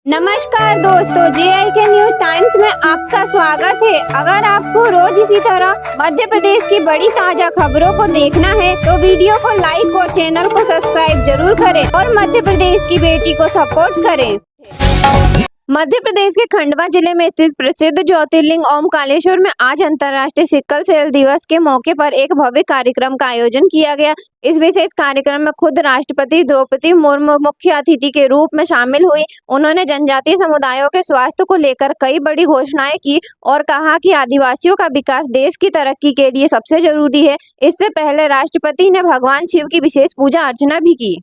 नमस्कार दोस्तों, JIK news times में आपका स्वागत है। अगर आपको रोज इसी तरह मध्य प्रदेश की बड़ी ताजा खबरों को देखना है तो वीडियो को लाइक और चैनल को सब्सक्राइब जरूर करें और मध्य प्रदेश की बेटी को सपोर्ट करें। मध्य प्रदेश के खंडवा जिले में स्थित प्रसिद्ध ज्योतिर्लिंग ओमकारेश्वर में आज अंतर्राष्ट्रीय सिकल सेल दिवस के मौके पर एक भव्य कार्यक्रम का आयोजन किया गया। इस विशेष कार्यक्रम में खुद राष्ट्रपति द्रौपदी मुर्मू मुख्य अतिथि के रूप में शामिल हुई। उन्होंने जनजातीय समुदायों के स्वास्थ्य को लेकर कई बड़ी घोषणाएं की और कहा कि आदिवासियों का विकास देश की तरक्की के लिए सबसे जरूरी है। इससे पहले राष्ट्रपति ने भगवान शिव की विशेष पूजा अर्चना भी की।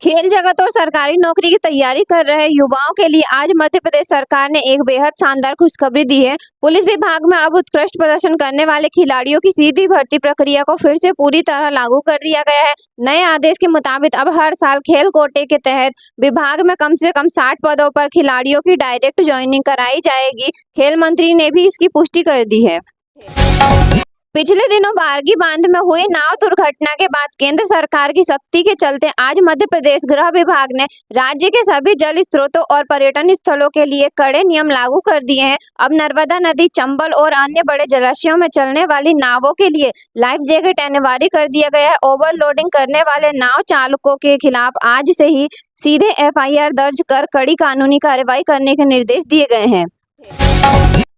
खेल जगत और सरकारी नौकरी की तैयारी कर रहे युवाओं के लिए आज मध्य प्रदेश सरकार ने एक बेहद शानदार खुशखबरी दी है। पुलिस विभाग में अब उत्कृष्ट प्रदर्शन करने वाले खिलाड़ियों की सीधी भर्ती प्रक्रिया को फिर से पूरी तरह लागू कर दिया गया है। नए आदेश के मुताबिक अब हर साल खेल कोटे के तहत विभाग में कम से कम 60 पदों पर खिलाड़ियों की डायरेक्ट ज्वाइनिंग कराई जाएगी। खेल मंत्री ने भी इसकी पुष्टि कर दी है। पिछले दिनों बारगी बांध में हुई नाव दुर्घटना के बाद केंद्र सरकार की सख्ती के चलते आज मध्य प्रदेश गृह विभाग ने राज्य के सभी जल स्रोतों और पर्यटन स्थलों के लिए कड़े नियम लागू कर दिए हैं। अब नर्मदा नदी, चंबल और अन्य बड़े जलाशयों में चलने वाली नावों के लिए लाइफ जैकेट अनिवार्य कर दिया गया है। ओवरलोडिंग करने वाले नाव चालकों के खिलाफ आज से ही सीधे FIR दर्ज कर कड़ी कानूनी कार्रवाई करने के निर्देश दिए गए हैं।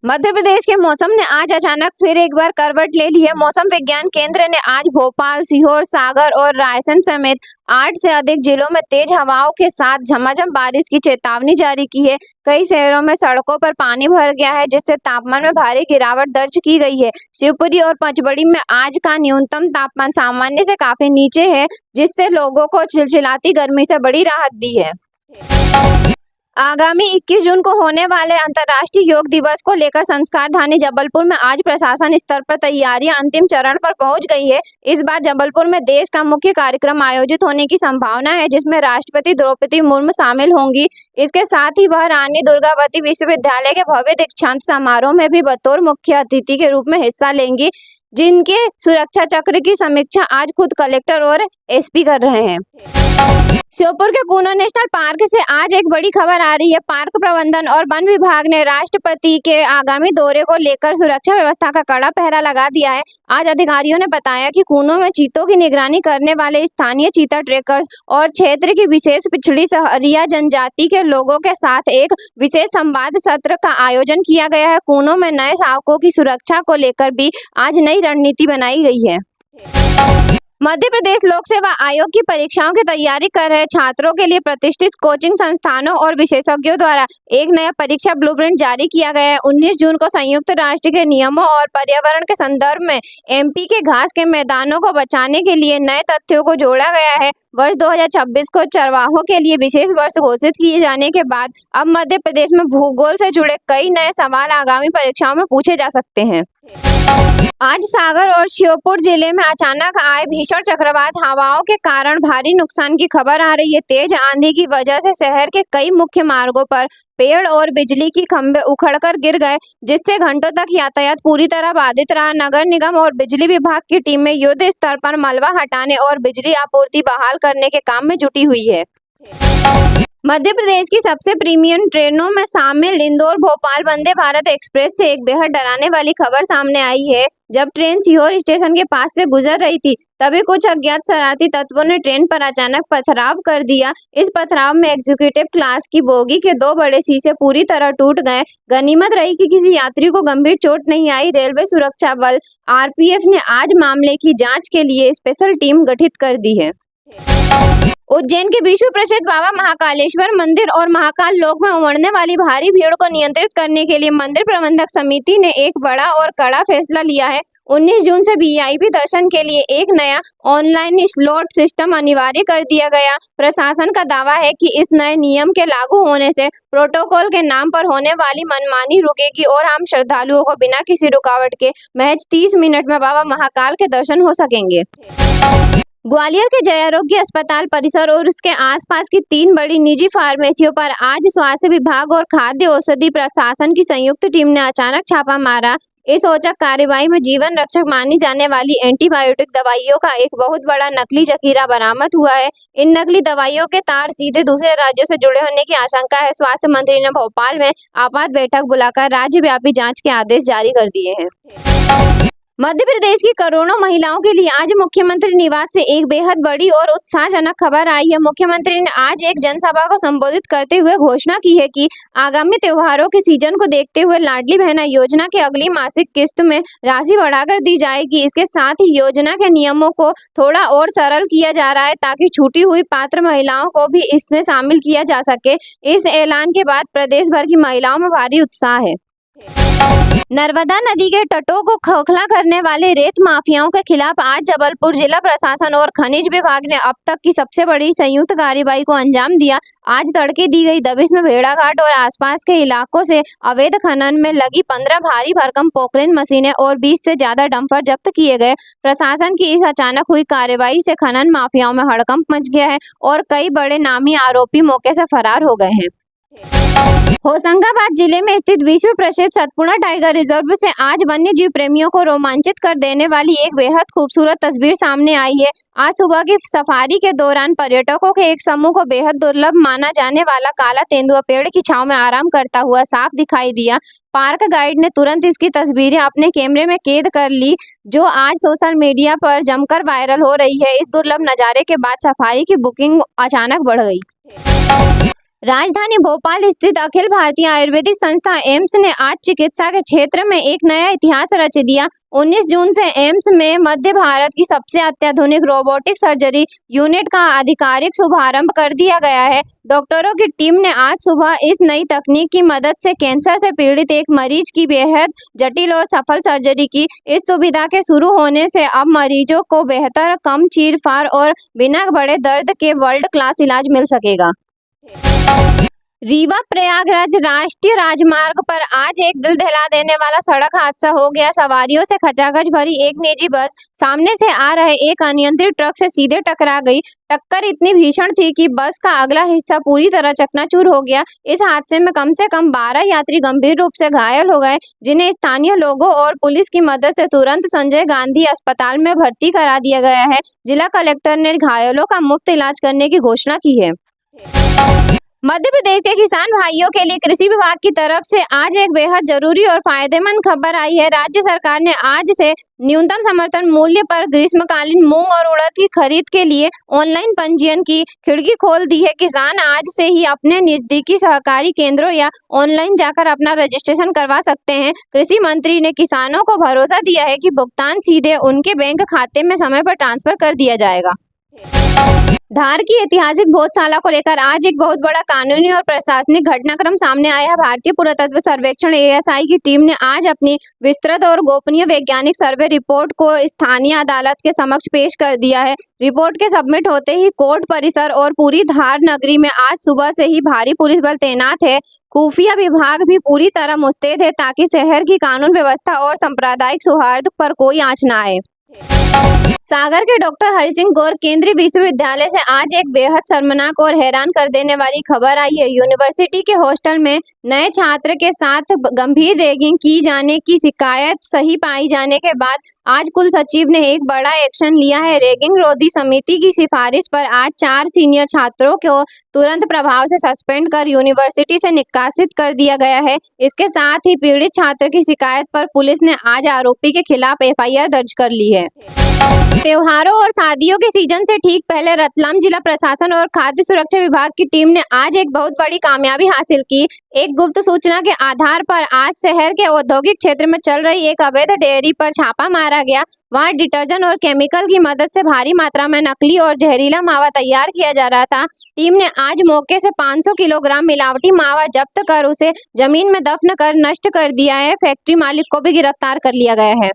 मध्य प्रदेश के मौसम ने आज अचानक फिर एक बार करवट ले ली है। मौसम विज्ञान केंद्र ने आज भोपाल, सीहोर, सागर और रायसेन समेत 8 से अधिक जिलों में तेज हवाओं के साथ झमाझम बारिश की चेतावनी जारी की है। कई शहरों में सड़कों पर पानी भर गया है, जिससे तापमान में भारी गिरावट दर्ज की गई है। शिवपुरी और पचमढ़ी में आज का न्यूनतम तापमान सामान्य से काफी नीचे है, जिससे लोगों को चिलचिलाती गर्मी से बड़ी राहत दी है। आगामी 21 जून को होने वाले अंतर्राष्ट्रीय योग दिवस को लेकर संस्कारधानी जबलपुर में आज प्रशासन स्तर पर तैयारियां अंतिम चरण पर पहुंच गई है। इस बार जबलपुर में देश का मुख्य कार्यक्रम आयोजित होने की संभावना है, जिसमें राष्ट्रपति द्रौपदी मुर्मू शामिल होंगी। इसके साथ ही वह रानी दुर्गावती विश्वविद्यालय के भव्य दीक्षांत समारोह में भी बतौर मुख्य अतिथि के रूप में हिस्सा लेंगी, जिनके सुरक्षा चक्र की समीक्षा आज खुद कलेक्टर और SP कर रहे हैं। श्योपुर के कूनो नेशनल पार्क से आज एक बड़ी खबर आ रही है। पार्क प्रबंधन और वन विभाग ने राष्ट्रपति के आगामी दौरे को लेकर सुरक्षा व्यवस्था का कड़ा पहरा लगा दिया है। आज अधिकारियों ने बताया कि कूनो में चीतों की निगरानी करने वाले स्थानीय चीता ट्रैकर्स और क्षेत्र की विशेष पिछड़ी सहरिया जनजाति के लोगों के साथ एक विशेष संवाद सत्र का आयोजन किया गया है। कूनो में नए शावकों की सुरक्षा को लेकर भी आज नई रणनीति बनाई गई है। मध्य प्रदेश लोक सेवा आयोग की परीक्षाओं की तैयारी कर रहे छात्रों के लिए प्रतिष्ठित कोचिंग संस्थानों और विशेषज्ञों द्वारा एक नया परीक्षा ब्लूप्रिंट जारी किया गया है। 19 जून को संयुक्त राष्ट्र के नियमों और पर्यावरण के संदर्भ में MP के घास के मैदानों को बचाने के लिए नए तथ्यों को जोड़ा गया है। वर्ष 2026 को चरवाहों के लिए विशेष वर्ष घोषित किए जाने के बाद अब मध्य प्रदेश में भूगोल से जुड़े कई नए सवाल आगामी परीक्षाओं में पूछे जा सकते हैं। आज सागर और श्योपुर जिले में अचानक आए भीषण चक्रवात हवाओं के कारण भारी नुकसान की खबर आ रही है। तेज आंधी की वजह से शहर के कई मुख्य मार्गों पर पेड़ और बिजली की खंभे उखड़कर गिर गए, जिससे घंटों तक यातायात पूरी तरह बाधित रहा। नगर निगम और बिजली विभाग की टीमें युद्ध स्तर पर मलबा हटाने और बिजली आपूर्ति बहाल करने के काम में जुटी हुई है। मध्य प्रदेश की सबसे प्रीमियम ट्रेनों में शामिल इंदौर भोपाल वंदे भारत एक्सप्रेस से एक बेहद डराने वाली खबर सामने आई है। जब ट्रेन सीहोर स्टेशन के पास से गुजर रही थी, तभी कुछ अज्ञात शरारती तत्वों ने ट्रेन पर अचानक पथराव कर दिया। इस पथराव में एग्जीक्यूटिव क्लास की बोगी के 2 बड़े शीशे पूरी तरह टूट गए। गनीमत रही कि किसी यात्री को गंभीर चोट नहीं आई। रेलवे सुरक्षा बल RPF ने आज मामले की जांच के लिए स्पेशल टीम गठित कर दी है। उज्जैन के विश्व प्रसिद्ध बाबा महाकालेश्वर मंदिर और महाकाल लोक में उमड़ने वाली भारी भीड़ को नियंत्रित करने के लिए मंदिर प्रबंधक समिति ने एक बड़ा और कड़ा फैसला लिया है। 19 जून से VIP दर्शन के लिए एक नया ऑनलाइन स्लॉट सिस्टम अनिवार्य कर दिया गया। प्रशासन का दावा है कि इस नए नियम के लागू होने से प्रोटोकॉल के नाम पर होने वाली मनमानी रुकेगी और आम श्रद्धालुओं को बिना किसी रुकावट के महज 30 मिनट में बाबा महाकाल के दर्शन हो सकेंगे। ग्वालियर के जय आरोग्य अस्पताल परिसर और उसके आसपास की 3 बड़ी निजी फार्मेसियों पर आज स्वास्थ्य विभाग और खाद्य औषधि प्रशासन की संयुक्त टीम ने अचानक छापा मारा। इस औचक कार्रवाई में जीवन रक्षक मानी जाने वाली एंटीबायोटिक दवाइयों का एक बहुत बड़ा नकली जखीरा बरामद हुआ है। इन नकली दवाइयों के तार सीधे दूसरे राज्यों से जुड़े होने की आशंका है। स्वास्थ्य मंत्री ने भोपाल में आपात बैठक बुलाकर राज्यव्यापी जांच के आदेश जारी कर दिए हैं। मध्य प्रदेश की करोड़ों महिलाओं के लिए आज मुख्यमंत्री निवास से एक बेहद बड़ी और उत्साहजनक खबर आई है। मुख्यमंत्री ने आज एक जनसभा को संबोधित करते हुए घोषणा की है कि आगामी त्योहारों के सीजन को देखते हुए लाडली बहना योजना के अगली मासिक किस्त में राशि बढ़ाकर दी जाएगी। इसके साथ ही योजना के नियमों को थोड़ा और सरल किया जा रहा है ताकि छूटी हुई पात्र महिलाओं को भी इसमें शामिल किया जा सके। इस ऐलान के बाद प्रदेश भर की महिलाओं में भारी उत्साह है। नर्मदा नदी के तटों को खोखला करने वाले रेत माफियाओं के खिलाफ आज जबलपुर जिला प्रशासन और खनिज विभाग ने अब तक की सबसे बड़ी संयुक्त कार्रवाई को अंजाम दिया। आज तड़के दी गई दबिश में भेड़ाघाट और आसपास के इलाकों से अवैध खनन में लगी 15 भारी भरकम पोकलेन मशीनें और 20 से ज्यादा डंपर जब्त किए गए। प्रशासन की इस अचानक हुई कार्रवाई से खनन माफियाओं में हड़कंप मच गया है और कई बड़े नामी आरोपी मौके से फरार हो गए हैं। होशंगाबाद जिले में स्थित विश्व प्रसिद्ध सतपुड़ा टाइगर रिजर्व से आज वन्य जीव प्रेमियों को रोमांचित कर देने वाली एक बेहद खूबसूरत तस्वीर सामने आई है। आज सुबह की सफारी के दौरान पर्यटकों के एक समूह को बेहद दुर्लभ माना जाने वाला काला तेंदुआ पेड़ की छांव में आराम करता हुआ साफ दिखाई दिया। पार्क गाइड ने तुरंत इसकी तस्वीरें अपने कैमरे में कैद कर ली, जो आज सोशल मीडिया पर जमकर वायरल हो रही है। इस दुर्लभ नज़ारे के बाद सफारी की बुकिंग अचानक बढ़ गई। राजधानी भोपाल स्थित अखिल भारतीय आयुर्वेदिक संस्था एम्स ने आज चिकित्सा के क्षेत्र में एक नया इतिहास रच दिया। 19 जून से एम्स में मध्य भारत की सबसे अत्याधुनिक रोबोटिक सर्जरी यूनिट का आधिकारिक शुभारंभ कर दिया गया है। डॉक्टरों की टीम ने आज सुबह इस नई तकनीक की मदद से कैंसर से पीड़ित एक मरीज की बेहद जटिल और सफल सर्जरी की। इस सुविधा के शुरू होने से अब मरीजों को बेहतर, कम चीर-फाड़ और बिना बड़े दर्द के वर्ल्ड क्लास इलाज मिल सकेगा। रीवा प्रयागराज राष्ट्रीय राजमार्ग पर आज एक दिल दहला देने वाला सड़क हादसा हो गया। सवारियों से खचाखच भरी एक निजी बस सामने से आ रहे एक अनियंत्रित ट्रक से सीधे टकरा गई। टक्कर इतनी भीषण थी कि बस का अगला हिस्सा पूरी तरह चकनाचूर हो गया। इस हादसे में कम से कम 12 यात्री गंभीर रूप से घायल हो गए, जिन्हें स्थानीय लोगों और पुलिस की मदद से तुरंत संजय गांधी अस्पताल में भर्ती करा दिया गया है। जिला कलेक्टर ने घायलों का मुफ्त इलाज करने की घोषणा की है। मध्य प्रदेश के किसान भाइयों के लिए कृषि विभाग की तरफ से आज एक बेहद जरूरी और फायदेमंद खबर आई है। राज्य सरकार ने आज से न्यूनतम समर्थन मूल्य पर ग्रीष्मकालीन मूंग और उड़द की खरीद के लिए ऑनलाइन पंजीयन की खिड़की खोल दी है। किसान आज से ही अपने नजदीकी सहकारी केंद्रों या ऑनलाइन जाकर अपना रजिस्ट्रेशन करवा सकते हैं। कृषि मंत्री ने किसानों को भरोसा दिया है कि भुगतान सीधे उनके बैंक खाते में समय पर ट्रांसफर कर दिया जाएगा। धार की ऐतिहासिक भोजशाला को लेकर आज एक बहुत बड़ा कानूनी और प्रशासनिक घटनाक्रम सामने आया है। भारतीय पुरातत्व सर्वेक्षण ASI की टीम ने आज अपनी विस्तृत और गोपनीय वैज्ञानिक सर्वे रिपोर्ट को स्थानीय अदालत के समक्ष पेश कर दिया है। रिपोर्ट के सबमिट होते ही कोर्ट परिसर और पूरी धार नगरी में आज सुबह से ही भारी पुलिस बल तैनात है। खुफिया विभाग भी पूरी तरह मुस्तैद है ताकि शहर की कानून व्यवस्था और सांप्रदायिक सौहार्द पर कोई आंच न आए। सागर के डॉक्टर हरि सिंह गौर केंद्रीय विश्वविद्यालय से आज एक बेहद शर्मनाक और हैरान कर देने वाली खबर आई है। यूनिवर्सिटी के हॉस्टल में नए छात्र के साथ गंभीर रैगिंग की जाने की शिकायत सही पाई जाने के बाद आज कुल सचिव ने एक बड़ा एक्शन लिया है। रैगिंग रोधी समिति की सिफारिश पर आज 4 सीनियर छात्रों को तुरंत प्रभाव से सस्पेंड कर यूनिवर्सिटी से निष्कासित कर दिया गया है। इसके साथ ही पीड़ित छात्र की शिकायत पर पुलिस ने आज आरोपी के खिलाफ FIR दर्ज कर ली है। त्योहारों और शादियों के सीजन से ठीक पहले रतलाम जिला प्रशासन और खाद्य सुरक्षा विभाग की टीम ने आज एक बहुत बड़ी कामयाबी हासिल की। एक गुप्त सूचना के आधार पर आज शहर के औद्योगिक क्षेत्र में चल रही एक अवैध डेयरी पर छापा मारा गया। वहां डिटर्जेंट और केमिकल की मदद से भारी मात्रा में नकली और जहरीला मावा तैयार किया जा रहा था। टीम ने आज मौके से 500 किलोग्राम मिलावटी मावा जब्त कर उसे जमीन में दफन कर नष्ट कर दिया है। फैक्ट्री मालिक को भी गिरफ्तार कर लिया गया है।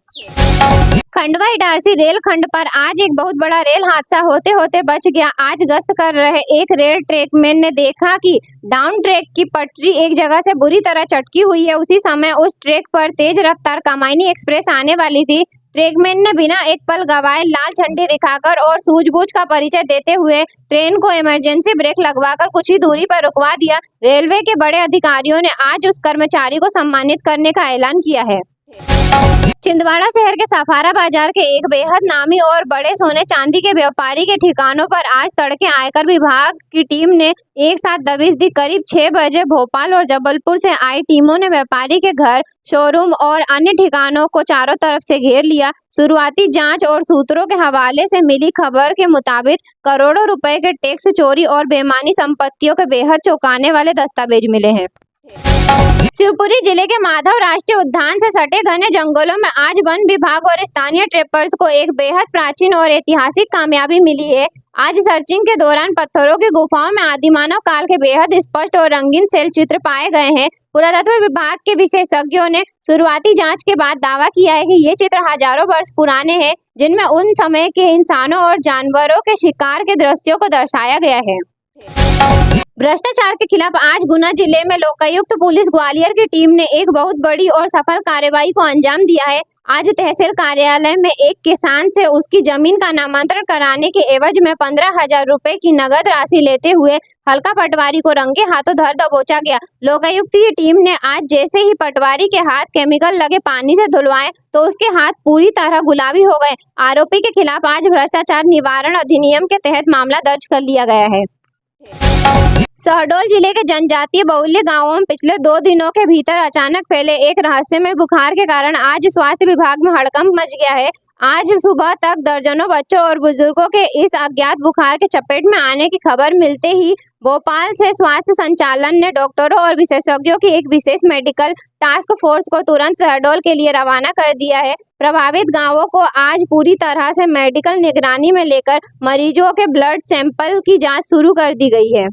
खंडवा इटारसी रेल खंड पर आज एक बहुत बड़ा रेल हादसा होते होते बच गया। आज गश्त कर रहे एक रेल ट्रैकमैन ने देखा कि डाउन ट्रैक की पटरी एक जगह से बुरी तरह चटकी हुई है। उसी समय उस ट्रैक पर तेज रफ्तार कामायनी एक्सप्रेस आने वाली थी। ट्रैकमैन ने बिना एक पल गवाए लाल झंडी दिखाकर और सूझबूझ का परिचय देते हुए ट्रेन को इमरजेंसी ब्रेक लगवाकर कुछ ही दूरी पर रुकवा दिया। रेलवे के बड़े अधिकारियों ने आज उस कर्मचारी को सम्मानित करने का ऐलान किया है। छिंदवाड़ा शहर के सफारा बाजार के एक बेहद नामी और बड़े सोने चांदी के व्यापारी के ठिकानों पर आज तड़के आयकर विभाग की टीम ने एक साथ दबिश दी। करीब 6 बजे भोपाल और जबलपुर से आई टीमों ने व्यापारी के घर, शोरूम और अन्य ठिकानों को चारों तरफ से घेर लिया। शुरुआती जांच और सूत्रों के हवाले से मिली खबर के मुताबिक करोड़ों रुपए के टैक्स चोरी और बेईमानी संपत्तियों के बेहद चौंकाने वाले दस्तावेज मिले हैं। शिवपुरी जिले के माधव राष्ट्रीय उद्यान से सटे घने जंगलों में आज वन विभाग और स्थानीय ट्रेपर्स को एक बेहद प्राचीन और ऐतिहासिक कामयाबी मिली है। आज सर्चिंग के दौरान पत्थरों की गुफाओं में आदिमानव काल के बेहद स्पष्ट और रंगीन शैल चित्र पाए गए हैं। पुरातत्व विभाग के विशेषज्ञों ने शुरुआती जांच के बाद दावा किया है कि ये चित्र हजारों वर्ष पुराने हैं, जिनमें उन समय के इंसानों और जानवरों के शिकार के दृश्यों को दर्शाया गया है। भ्रष्टाचार के खिलाफ आज गुना जिले में लोकायुक्त पुलिस ग्वालियर की टीम ने एक बहुत बड़ी और सफल कार्रवाई को अंजाम दिया है। आज तहसील कार्यालय में एक किसान से उसकी जमीन का नामांतरण कराने के एवज में 15,000 रुपए की नगद राशि लेते हुए हल्का पटवारी को रंगे हाथों धर दबोचा गया। लोकायुक्त की टीम ने आज जैसे ही पटवारी के हाथ केमिकल लगे पानी से धुलवाए तो उसके हाथ पूरी तरह गुलाबी हो गए। आरोपी के खिलाफ आज भ्रष्टाचार निवारण अधिनियम के तहत मामला दर्ज कर लिया गया है। शहडोल जिले के जनजातीय बहुल्य गांवों में पिछले 2 दिनों के भीतर अचानक फैले एक रहस्यमय बुखार के कारण आज स्वास्थ्य विभाग में हड़कंप मच गया है। आज सुबह तक दर्जनों बच्चों और बुजुर्गों के इस अज्ञात बुखार के चपेट में आने की खबर मिलते ही भोपाल से स्वास्थ्य संचालन ने डॉक्टरों और विशेषज्ञों की एक विशेष मेडिकल टास्क फोर्स को तुरंत शहडोल के लिए रवाना कर दिया है। प्रभावित गांवों को आज पूरी तरह से मेडिकल निगरानी में लेकर मरीजों के ब्लड सैंपल की जांच शुरू कर दी गई है।